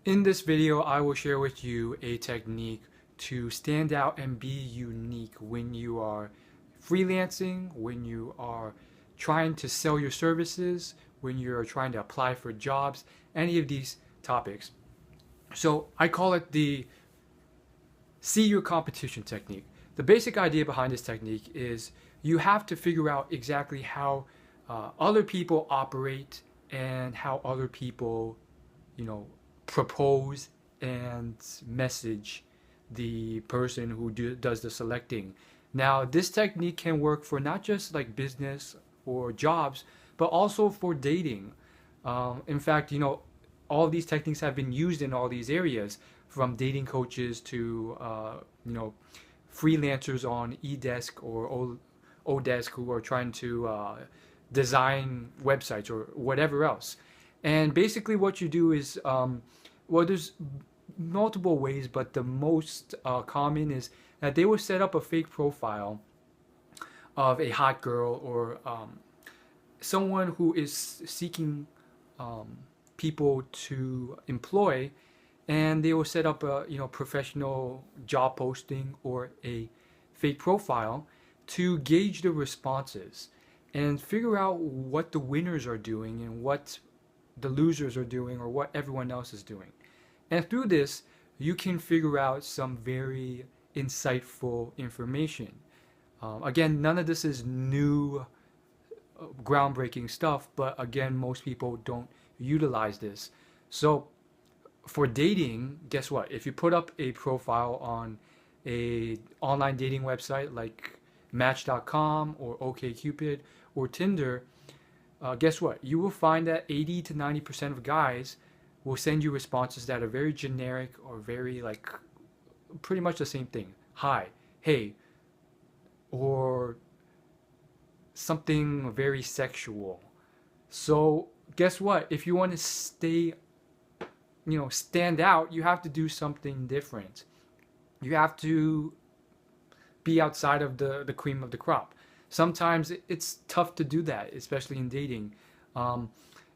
In this video, I will share with you a technique to stand out and be unique when you are freelancing, when you are trying to sell your services, when you're trying to apply for jobs, any of these topics. So I call it the see your competition technique. The basic idea behind this technique is you have to figure out exactly how other people operate and how other people, you know, propose and message the person who does the selecting. Now, this technique can work for not just like business or jobs, but also for dating. In fact, all these techniques have been used in all these areas, from dating coaches to freelancers on eDesk or Odesk who are trying to design websites or whatever else. And basically, what you do is, well, there's multiple ways, but the most common is that they will set up a fake profile of a hot girl or someone who is seeking people to employ, and they will set up a professional job posting or a fake profile to gauge the responses and figure out what the winners are doing and what the losers are doing or what everyone else is doing. And through this, you can figure out some very insightful information. Again, none of this is new, groundbreaking stuff, but again, most people don't utilize this. So for dating, guess what? If you put up a profile on a online dating website like Match.com or OkCupid or Tinder, guess what? You will find that 80 to 90% of guys will send you responses that are very generic or very like pretty much the same thing. Hi, hey, or something very sexual. So guess what? If you want to stand out, you have to do something different. You have to be outside of the cream of the crop. Sometimes it's tough to do that, especially in dating.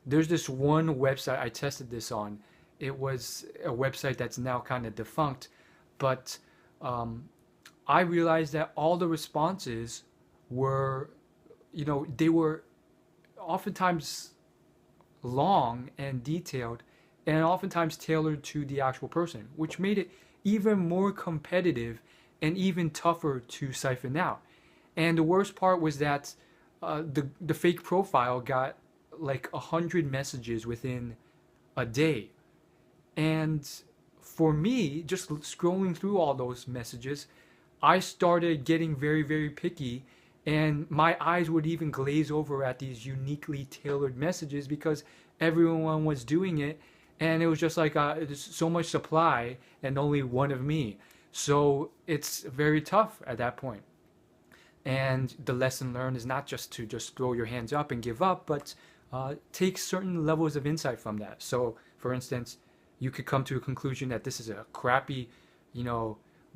There's this one website I tested this on. It was a website that's now kind of defunct, but I realized that all the responses were, they were oftentimes long and detailed and oftentimes tailored to the actual person, which made it even more competitive and even tougher to siphon out. And the worst part was that the fake profile got like 100 messages within a day. And for me, just scrolling through all those messages, I started getting very, very picky, and my eyes would even glaze over at these uniquely tailored messages because everyone was doing it, and it was just like there's so much supply and only one of me. So it's very tough at that point. And the lesson learned is not just to just throw your hands up and give up, but take certain levels of insight from that. So, for instance, you could come to a conclusion that this is a crappy,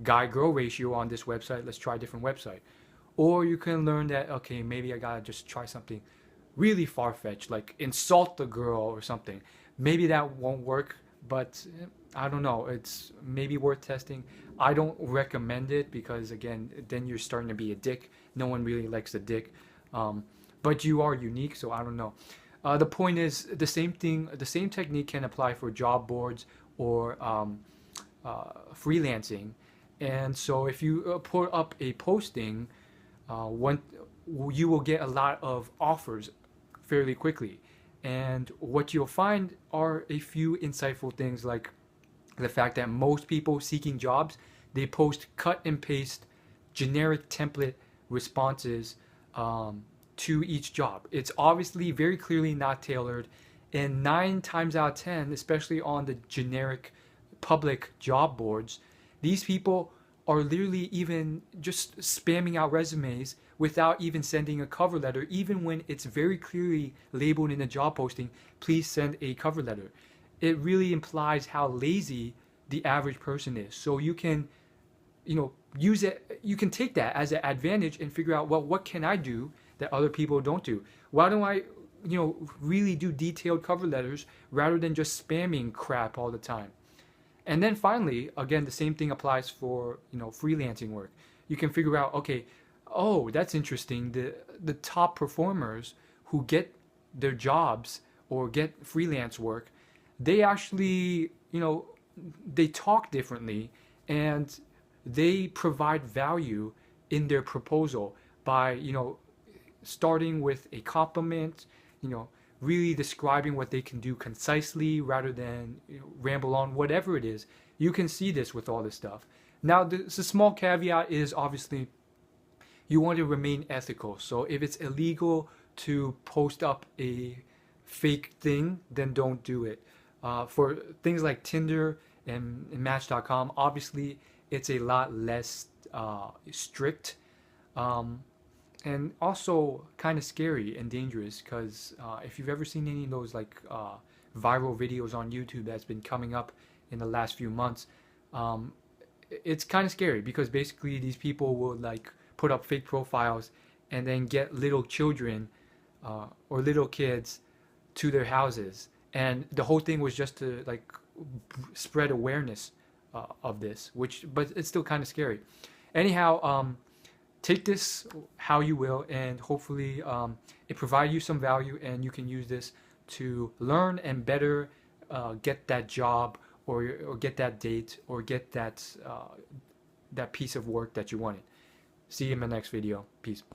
guy-girl ratio on this website. Let's try a different website. Or you can learn that, okay, maybe I gotta just try something really far-fetched, like insult the girl or something. Maybe that won't work, but I don't know. It's maybe worth testing. I don't recommend it because, again, then you're starting to be a dick. No one really likes a dick. But you are unique, so I don't know. The point is the same thing, the same technique can apply for job boards or freelancing. And so if you put up a posting, one, you will get a lot of offers fairly quickly. And what you'll find are a few insightful things, like the fact that most people seeking jobs, they post cut and paste generic template responses to each job. It's obviously very clearly not tailored, and 9 times out of 10, especially on the generic public job boards, these people are literally even just spamming out resumes without even sending a cover letter, even when it's very clearly labeled in the job posting, please send a cover letter. It really implies how lazy the average person is. So you can, use it, you can take that as an advantage and figure out, well, what can I do that other people don't do? Why don't I, really do detailed cover letters rather than just spamming crap all the time? And then finally, again, the same thing applies for, freelancing work. You can figure out, okay, oh, that's interesting. The top performers who get their jobs or get freelance work, they actually, they talk differently, and they provide value in their proposal by, starting with a compliment, you know, really describing what they can do concisely rather than, ramble on, whatever it is. You can see this with all this stuff. Now, the small caveat is obviously you want to remain ethical. So if it's illegal to post up a fake thing, then don't do it. For things like Tinder and Match.com, obviously it's a lot less strict, and also kind of scary and dangerous because if you've ever seen any of those like viral videos on YouTube that's been coming up in the last few months, um, it's kind of scary because basically these people will like put up fake profiles and then get little children or little kids to their houses, and the whole thing was just to like spread awareness of this, which but it's still kind of scary. Anyhow, take this how you will, and hopefully it provide you some value, and you can use this to learn and better get that job, or get that date, or get that that piece of work that you wanted. See you in my next video. Peace.